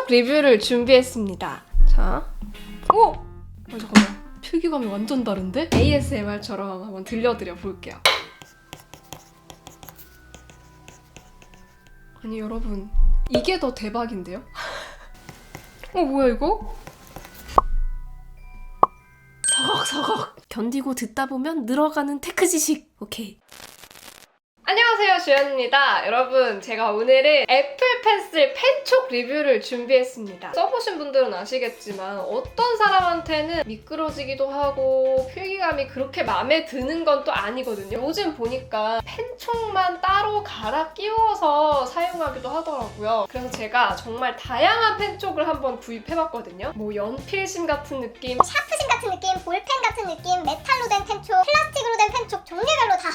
펜촉 리뷰를 준비했습니다. 자, 잠깐만. 필기감이 완전 다른데? ASMR처럼 한번 들려드려 볼게요. 아니 여러분, 이게 더 대박인데요? 뭐야 이거? 서걱서걱 견디고 듣다 보면 늘어가는 테크 지식. 오케이. 안녕하세요, 주연입니다. 여러분, 제가 오늘은 애플 펜슬 펜촉 리뷰를 준비했습니다. 써보신 분들은 아시겠지만 어떤 사람한테는 미끄러지기도 하고 필기감이 그렇게 마음에 드는 건 또 아니거든요. 요즘 보니까 펜촉만 따로 갈아 끼워서 사용하기도 하더라고요. 그래서 제가 정말 다양한 펜촉을 한번 구입해봤거든요. 뭐 연필심 같은 느낌, 샤프심 같은 느낌, 볼펜 같은 느낌, 메탈로 된 펜촉, 플라스틱으로 된 펜촉, 종류별로 다.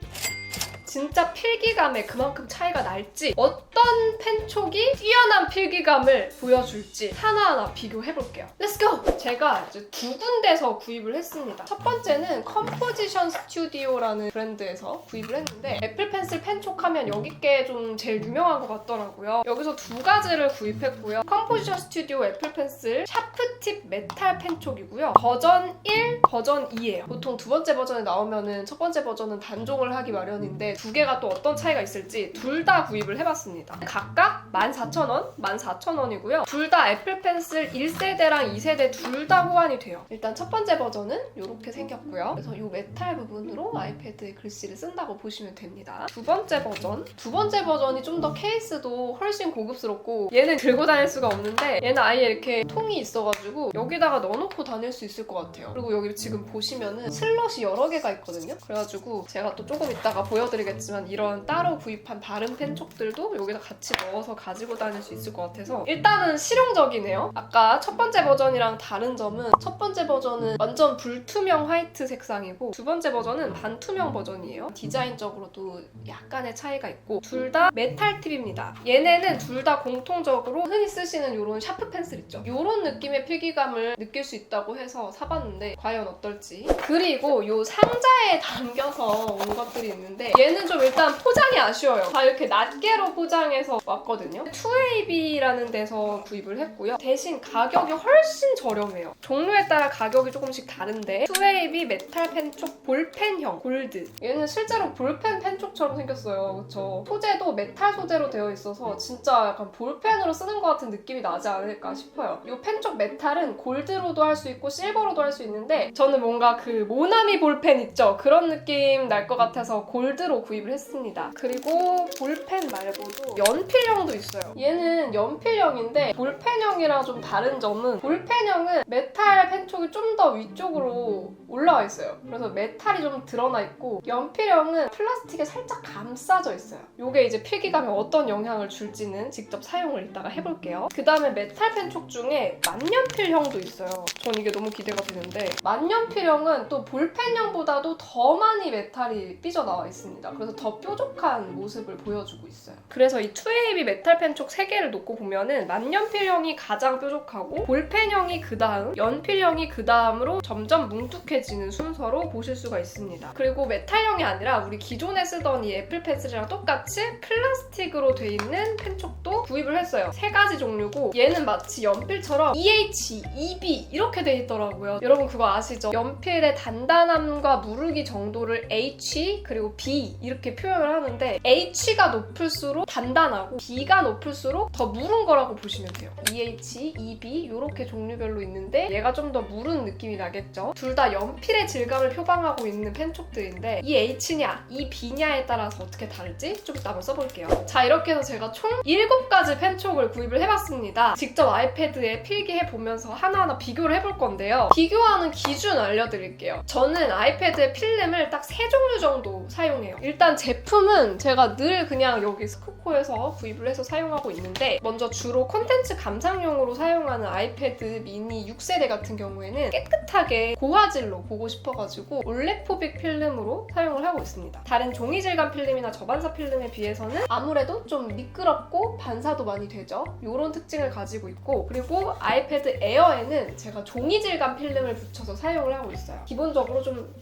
진짜 필기감에 그만큼 차이가 날지, 어떤 펜촉이 뛰어난 필기감을 보여줄지 하나하나 비교해볼게요. 렛츠고! 제가 이제 두 군데서 구입을 했습니다. 첫 번째는 컴포지션 스튜디오라는 브랜드에서 구입을 했는데, 애플 펜슬 펜촉 하면 여기 게 좀 제일 유명한 것 같더라고요. 여기서 두 가지를 구입했고요. 컴포지션 스튜디오 애플 펜슬 샤프팁 메탈 펜촉이고요. 버전 1, 버전 2예요. 보통 두 번째 버전에 나오면은 첫 번째 버전은 단종을 하기 마련인데 두 개가 또 어떤 차이가 있을지 둘 다 구입을 해봤습니다. 각각 14,000원, 14,000원이고요. 둘 다 애플 펜슬 1세대랑 2세대 둘 다 호환이 돼요. 일단 첫 번째 버전은 이렇게 생겼고요. 그래서 이 메탈 부분으로 아이패드에 글씨를 쓴다고 보시면 됩니다. 두 번째 버전이 좀 더 케이스도 훨씬 고급스럽고, 얘는 들고 다닐 수가 없는데 얘는 아예 이렇게 통이 있어가지고 여기다가 넣어놓고 다닐 수 있을 것 같아요. 그리고 여기 지금 보시면은 슬롯이 여러 개가 있거든요. 그래가지고 제가 또 조금 이따가 보여드리겠지만 이런 따로 구입한 다른 펜촉들도 여기다 같이 넣어서 가지고 다닐 수 있을 것 같아서 일단은 실용적이네요. 아까 첫 번째 버전이랑 다른 점은, 첫 번째 버전은 완전 불투명 화이트 색상이고 두 번째 버전은 반투명 버전이에요. 디자인적으로도 약간의 차이가 있고 둘 다 메탈 팁입니다. 얘네는 둘 다 공통적으로 흔히 쓰시는 이런 샤프 펜슬 있죠? 이런 느낌의 필기감을 느낄 수 있다고 해서 사봤는데 과연 어떨지. 그리고 이 상자에 담겨서 온 것들이 있는데 얘는 좀 일단 포장이 아쉬워요. 다 이렇게 낱개로 포장해서 왔거든요. 2AB라는 데서 구입을 했고요. 대신 가격이 훨씬 저렴해요. 종류에 따라 가격이 조금씩 다른데 2AB 메탈 펜촉 볼펜형 골드. 얘는 실제로 볼펜 펜촉처럼 생겼어요. 그쵸? 소재도 메탈 소재로 되어 있어서 진짜 약간 볼펜으로 쓰는 것 같은 느낌이 나지 않을까 싶어요. 이 펜촉 메탈은 골드로도 할 수 있고 실버로도 할 수 있는데 저는 뭔가 그 모나미 볼펜 있죠? 그런 느낌 날 것 같아서 골드로 구입을 했습니다. 그리고 볼펜 말고도 연필형도 있어요. 얘는 연필형인데 볼펜형이랑 좀 다른 점은 볼펜형은 메탈 펜촉이 좀 더 위쪽으로 올라와 있어요. 그래서 메탈이 좀 드러나 있고 연필형은 플라스틱에 살짝 감싸져 있어요. 이게 이제 필기감에 어떤 영향을 줄지는 직접 사용을 이따가 해볼게요. 그 다음에 메탈 펜촉 중에 만년필형도 있어요. 전 이게 너무 기대가 되는데 만년필형은 또 볼펜형보다도 더 많이 메탈이 삐져나와 있습니다. 그래서 더 뾰족한 모습을 보여주고 있어요. 그래서 이 2AB 메탈 펜촉 3개를 놓고 보면은 만년필형이 가장 뾰족하고 볼펜형이 그 다음, 연필형이 그 다음으로 점점 뭉툭해지는 순서로 보실 수가 있습니다. 그리고 메탈형이 아니라 우리 기존에 쓰던 이 애플 펜슬이랑 똑같이 플라스틱으로 돼 있는 펜촉도 구입을 했어요. 3가지 종류고 얘는 마치 연필처럼 EH, EB 이렇게 돼 있더라고요. 여러분 그거 아시죠? 연필의 단단함과 무르기 정도를 H 그리고 B 이렇게 표현을 하는데 H가 높을수록 단단하고 B가 높을수록 더 무른 거라고 보시면 돼요. EH, EB 이렇게 종류별로 있는데 얘가 좀 더 무른 느낌이 나겠죠? 둘 다 연필의 질감을 표방하고 있는 펜촉들인데 이 H냐, 이 B냐에 따라서 어떻게 다를지 좀 이따 한번 써볼게요. 자, 이렇게 해서 제가 총 7가지 펜촉을 구입을 해봤습니다. 직접 아이패드에 필기해보면서 하나하나 비교를 해볼 건데요. 비교하는 기준 알려드릴게요. 저는 아이패드의 필름을 딱 3종류 정도 사용해요. 일단 제품은 제가 늘 그냥 여기 스코코에서 구입을 해서 사용하고 있는데, 먼저 주로 콘텐츠 감상용으로 사용하는 아이패드 미니 6세대 같은 경우에는 깨끗하게 고화질로 보고 싶어가지고 올레포빅 필름으로 사용을 하고 있습니다. 다른 종이 질감 필름이나 저반사 필름에 비해서는 아무래도 좀 미끄럽고 반사도 많이 되죠. 이런 특징을 가지고 있고, 그리고 아이패드 에어에는 제가 종이 질감 필름을 붙여서 사용을 하고 있어요. 기본적으로 좀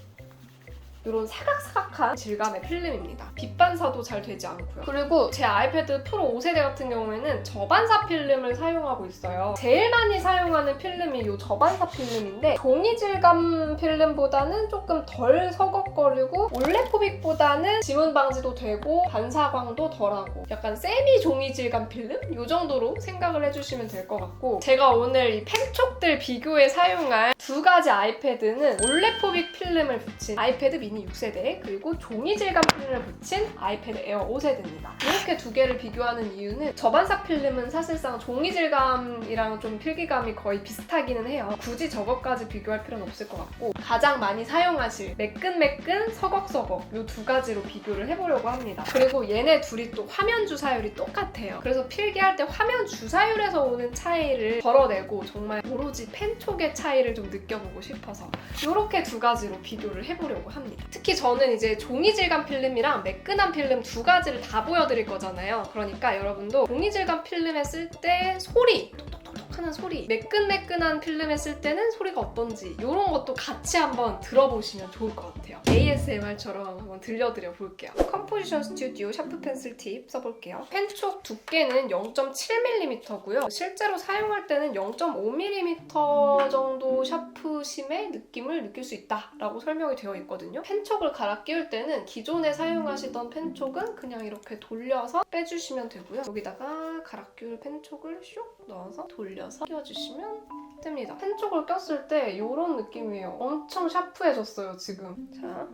이런 사각사각한 질감의 필름입니다. 빛반사도 잘 되지 않고요. 그리고 제 아이패드 프로 5세대 같은 경우에는 저반사 필름을 사용하고 있어요. 제일 많이 사용하는 필름이 이 저반사 필름인데 종이 질감 필름보다는 조금 덜 서걱거리고 올레포빅보다는 지문 방지도 되고 반사광도 덜하고 약간 세미 종이 질감 필름? 이 정도로 생각을 해주시면 될 것 같고, 제가 오늘 이 펜촉들 비교에 사용할 두 가지 아이패드는 올레포빅 필름을 붙인 아이패드 미니 6세대, 그리고 종이 질감 필름을 붙인 아이패드 에어 5세대입니다. 이렇게 두 개를 비교하는 이유는 저반사 필름은 사실상 종이 질감이랑 좀 필기감이 거의 비슷하기는 해요. 굳이 저것까지 비교할 필요는 없을 것 같고, 가장 많이 사용하실 매끈매끈, 서걱서걱 이 두 가지로 비교를 해보려고 합니다. 그리고 얘네 둘이 또 화면 주사율이 똑같아요. 그래서 필기할 때 화면 주사율에서 오는 차이를 덜어내고 정말 오로지 펜촉의 차이를 좀 느껴보고 싶어서 이렇게 두 가지로 비교를 해보려고 합니다. 특히 저는 이제 종이 질감 필름이랑 매끈한 필름 두 가지를 다 보여드릴 거잖아요. 그러니까 여러분도 종이 질감 필름에 쓸 때 소리, 톡톡톡톡 하는 소리, 매끈매끈한 필름에 쓸 때는 소리가 어떤지 이런 것도 같이 한번 들어보시면 좋을 것 같아요. ASMR처럼 한번 들려드려 볼게요. 컴포지션 스튜디오 샤프 펜슬 팁 써볼게요. 펜촉 두께는 0.7mm고요. 실제로 사용할 때는 0.5mm 정도 샤프심의 느낌을 느낄 수 있다라고 설명이 되어 있거든요. 펜촉을 갈아 끼울 때는 기존에 사용하시던 펜촉은 그냥 이렇게 돌려서 빼주시면 되고요. 여기다가 갈아 끼울 펜촉을 슉 넣어서 돌려서 끼워주시면 됩니다. 펜촉을 꼈을 때 이런 느낌이에요. 엄청 샤프해졌어요, 지금. 자,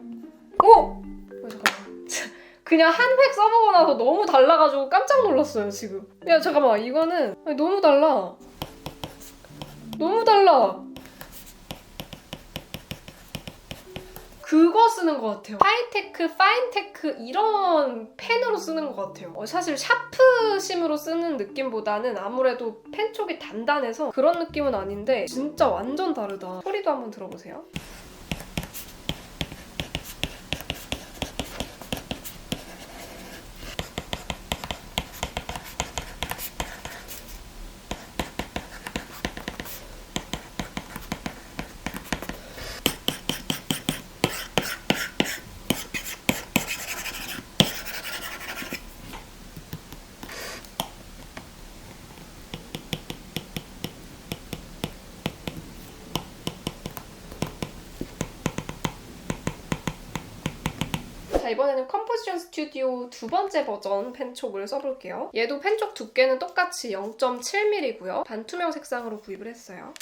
오! 잠깐만. 그냥 한 획 써보고 나서 너무 달라가지고 깜짝 놀랐어요, 지금. 야, 잠깐만. 이거는 너무 달라. 너무 달라. 그거 쓰는 것 같아요. 하이테크, 파인테크 이런 펜으로 쓰는 것 같아요. 사실 샤프심으로 쓰는 느낌보다는 아무래도 펜촉이 단단해서 그런 느낌은 아닌데 진짜 완전 다르다. 소리도 한번 들어보세요. 자, 이번에는 컴포지션 스튜디오 두 번째 버전 펜촉을 써볼게요. 얘도 펜촉 두께는 똑같이 0.7mm고요. 반투명 색상으로 구입을 했어요.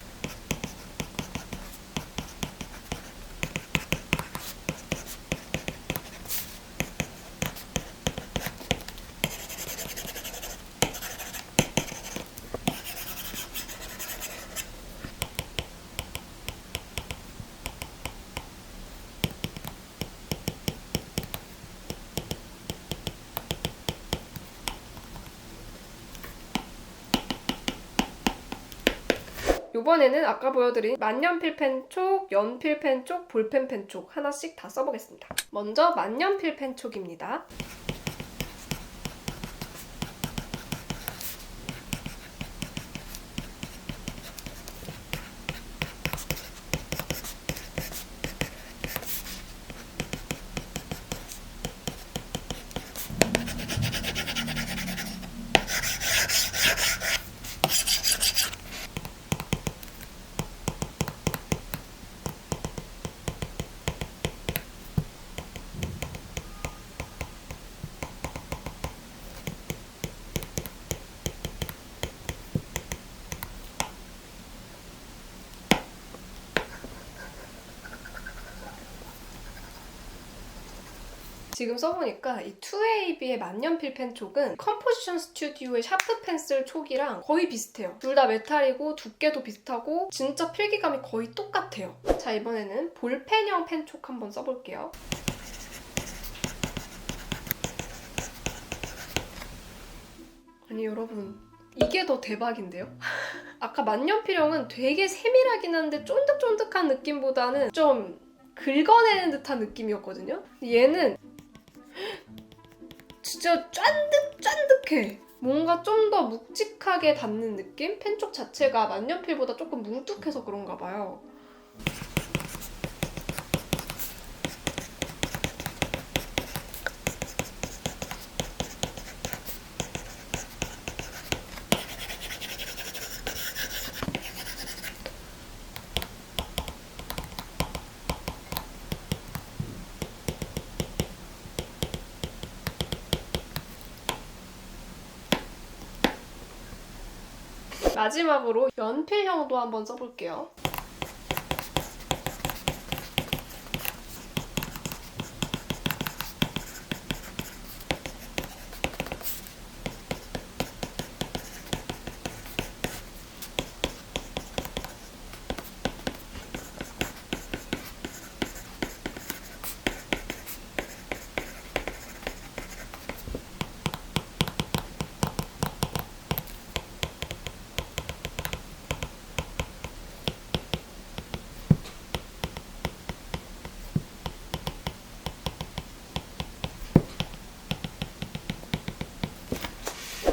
이번에는 아까 보여드린 만년필 펜촉, 연필 펜촉, 볼펜 펜촉 하나씩 다 써보겠습니다. 먼저 만년필 펜촉입니다. 지금 써보니까 이 2AB의 만년필 펜촉은 컴포지션 스튜디오의 샤프 펜슬 촉이랑 거의 비슷해요. 둘 다 메탈이고 두께도 비슷하고 진짜 필기감이 거의 똑같아요. 자, 이번에는 볼펜형 펜촉 한번 써볼게요. 아니 여러분, 이게 더 대박인데요? 아까 만년필형은 되게 세밀하긴 한데 쫀득쫀득한 느낌보다는 좀 긁어내는 듯한 느낌이었거든요? 얘는 진짜 쫀득쫀득해. 뭔가 좀 더 묵직하게 닿는 느낌? 펜촉 자체가 만년필보다 조금 뭉툭해서 그런가 봐요. 마지막으로 연필형도 한번 써볼게요.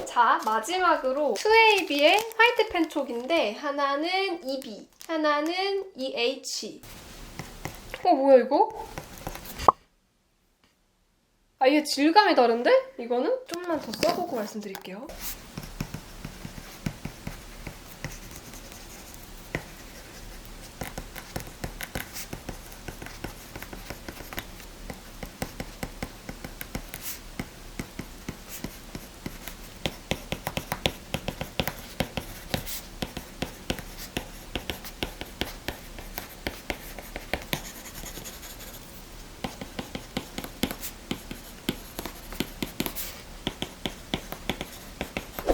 자, 마지막으로 2AB의 화이트 펜촉인데 하나는 EB, 하나는 EH. 뭐야 이거? 이게 질감이 다른데? 이거는? 좀만 더 써보고 말씀드릴게요.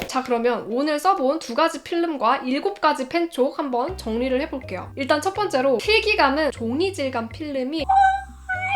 자, 그러면 오늘 써본 2가지 필름과 7가지 펜촉 한번 정리를 해볼게요. 일단 첫 번째로 필기감은 종이 질감 필름이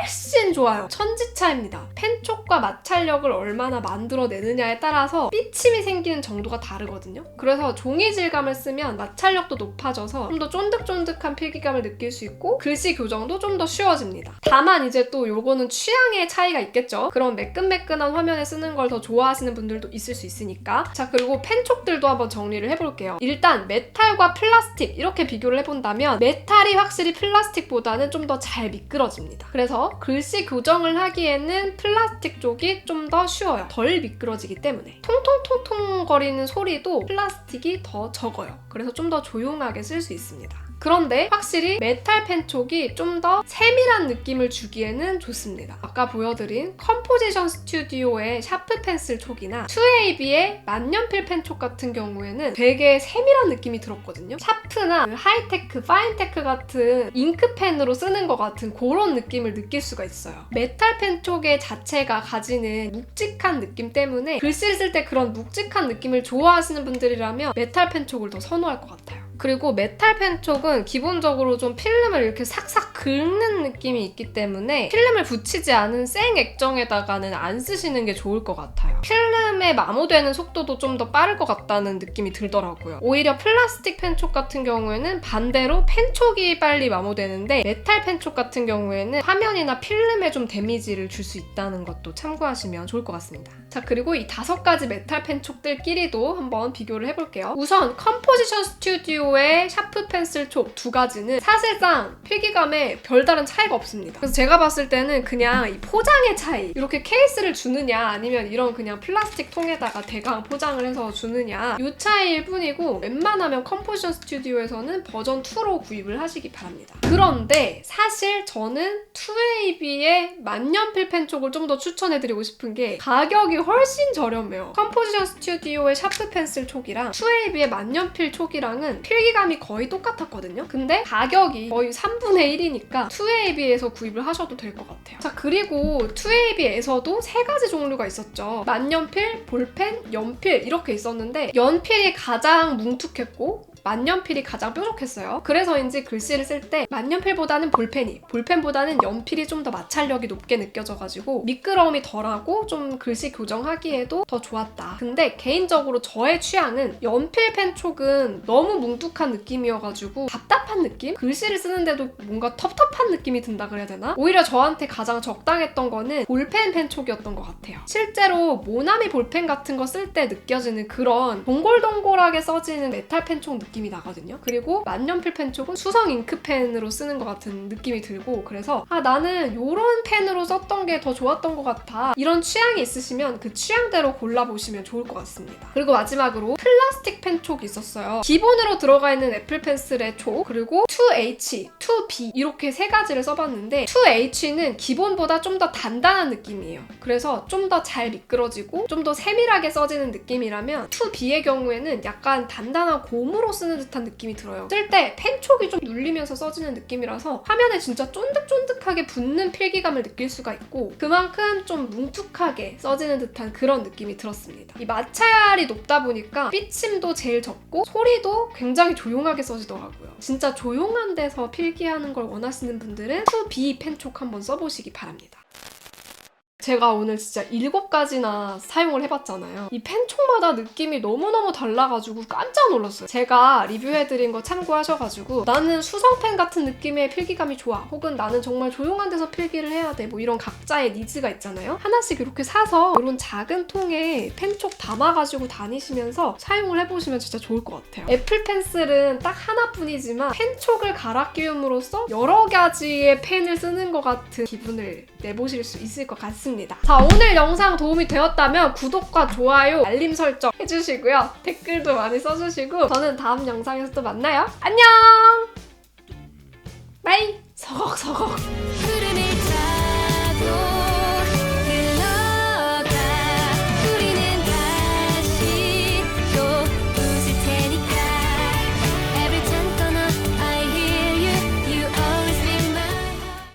훨씬 좋아요. 천지차입니다. 펜촉과 마찰력을 얼마나 만들어내느냐에 따라서 삐침이 생기는 정도가 다르거든요. 그래서 종이 질감을 쓰면 마찰력도 높아져서 좀 더 쫀득쫀득한 필기감을 느낄 수 있고 글씨 교정도 좀 더 쉬워집니다. 다만 이제 또 요거는 취향의 차이가 있겠죠. 그런 매끈매끈한 화면에 쓰는 걸 더 좋아하시는 분들도 있을 수 있으니까. 자, 그리고 펜촉들도 한번 정리를 해볼게요. 일단 메탈과 플라스틱 이렇게 비교를 해본다면 메탈이 확실히 플라스틱보다는 좀 더 잘 미끄러집니다. 그래서 글씨 교정을 하기에는 플라스틱 쪽이 좀 더 쉬워요. 덜 미끄러지기 때문에. 통통통통 거리는 소리도 플라스틱이 더 적어요. 그래서 좀 더 조용하게 쓸 수 있습니다. 그런데 확실히 메탈 펜촉이 좀 더 세밀한 느낌을 주기에는 좋습니다. 아까 보여드린 컴포지션 스튜디오의 샤프 펜슬 촉이나 2AB의 만년필 펜촉 같은 경우에는 되게 세밀한 느낌이 들었거든요. 샤프나 하이테크, 파인테크 같은 잉크펜으로 쓰는 것 같은 그런 느낌을 느낄 수가 있어요. 메탈 펜촉의 자체가 가지는 묵직한 느낌 때문에 글씨를 쓸 때 그런 묵직한 느낌을 좋아하시는 분들이라면 메탈 펜촉을 더 선호할 것 같아요. 그리고 메탈 펜촉은 기본적으로 좀 필름을 이렇게 삭삭 긁는 느낌이 있기 때문에 필름을 붙이지 않은 생 액정에다가는 안 쓰시는 게 좋을 것 같아요. 필름에 마모되는 속도도 좀 더 빠를 것 같다는 느낌이 들더라고요. 오히려 플라스틱 펜촉 같은 경우에는 반대로 펜촉이 빨리 마모되는데 메탈 펜촉 같은 경우에는 화면이나 필름에 좀 데미지를 줄 수 있다는 것도 참고하시면 좋을 것 같습니다. 자, 그리고 이 5가지 메탈 펜촉들끼리도 한번 비교를 해볼게요. 우선 컴포지션 스튜디오의 샤프 펜슬 촉 2가지는 사실상 필기감에 별다른 차이가 없습니다. 그래서 제가 봤을 때는 그냥 이 포장의 차이, 이렇게 케이스를 주느냐 아니면 이런 그냥 플라스틱 통에다가 대강 포장을 해서 주느냐 이 차이일 뿐이고 웬만하면 컴포지션 스튜디오에서는 버전 2로 구입을 하시기 바랍니다. 그런데 사실 저는 2AB의 만년필 펜촉을 좀 더 추천해드리고 싶은 게 가격이 훨씬 저렴해요. 컴포지션 스튜디오의 샤프 펜슬 촉이랑 2AB의 만년필 촉이랑은 필기감이 거의 똑같았거든요. 근데 가격이 거의 3분의 1이니까 2AB에서 구입을 하셔도 될 것 같아요. 자, 그리고 2AB에서도 3가지 종류가 있었죠. 만년필, 볼펜, 연필 이렇게 있었는데 연필이 가장 뭉툭했고 만년필이 가장 뾰족했어요. 그래서인지 글씨를 쓸 때 만년필보다는 볼펜보다는 연필이 좀 더 마찰력이 높게 느껴져가지고 미끄러움이 덜하고 좀 글씨 교정하기에도 더 좋았다. 근데 개인적으로 저의 취향은 연필 펜촉은 너무 뭉툭한 느낌이어가지고 답답한 느낌? 글씨를 쓰는데도 뭔가 텁텁한 느낌이 든다 그래야 되나? 오히려 저한테 가장 적당했던 거는 볼펜 펜촉이었던 것 같아요. 실제로 모나미 볼펜 같은 거 쓸 때 느껴지는 그런 동골동골하게 써지는 메탈 펜촉 느낌이 나거든요. 그리고 만년필 펜촉은 수성 잉크펜으로 쓰는 것 같은 느낌이 들고, 그래서 나는 이런 펜으로 썼던 게 더 좋았던 것 같아, 이런 취향이 있으시면 그 취향대로 골라보시면 좋을 것 같습니다. 그리고 마지막으로 플라스틱 펜촉이 있었어요. 기본으로 들어가 있는 애플 펜슬의 촉, 그리고 2H, 2B 이렇게 세 가지를 써봤는데 2H는 기본보다 좀 더 단단한 느낌이에요. 그래서 좀 더 잘 미끄러지고 좀 더 세밀하게 써지는 느낌이라면 2B의 경우에는 약간 단단한 고무로 쓰는 듯한 느낌이 들어요. 쓸 때 펜촉이 좀 눌리면서 써지는 느낌이라서 화면에 진짜 쫀득쫀득하게 붙는 필기감을 느낄 수가 있고, 그만큼 좀 뭉툭하게 써지는 듯한 그런 느낌이 들었습니다. 이 마찰이 높다 보니까 삐침도 제일 적고 소리도 굉장히 조용하게 써지더라고요. 진짜 조용한 데서 필기하는 걸 원하시는 분들은 2B 펜촉 한번 써보시기 바랍니다. 제가 오늘 진짜 7가지나 사용을 해봤잖아요. 이 펜촉마다 느낌이 너무너무 달라가지고 깜짝 놀랐어요. 제가 리뷰해드린 거 참고하셔가지고 나는 수성펜 같은 느낌의 필기감이 좋아, 혹은 나는 정말 조용한 데서 필기를 해야 돼, 뭐 이런 각자의 니즈가 있잖아요. 하나씩 이렇게 사서 이런 작은 통에 펜촉 담아가지고 다니시면서 사용을 해보시면 진짜 좋을 것 같아요. 애플 펜슬은 딱 하나뿐이지만 펜촉을 갈아 끼움으로써 여러 가지의 펜을 쓰는 것 같은 기분을 내보실 수 있을 것 같습니다. 자, 오늘 영상 도움이 되었다면 구독과 좋아요, 알림 설정 해주시고요. 댓글도 많이 써주시고 저는 다음 영상에서 또 만나요. 안녕! 바이! 서걱서걱.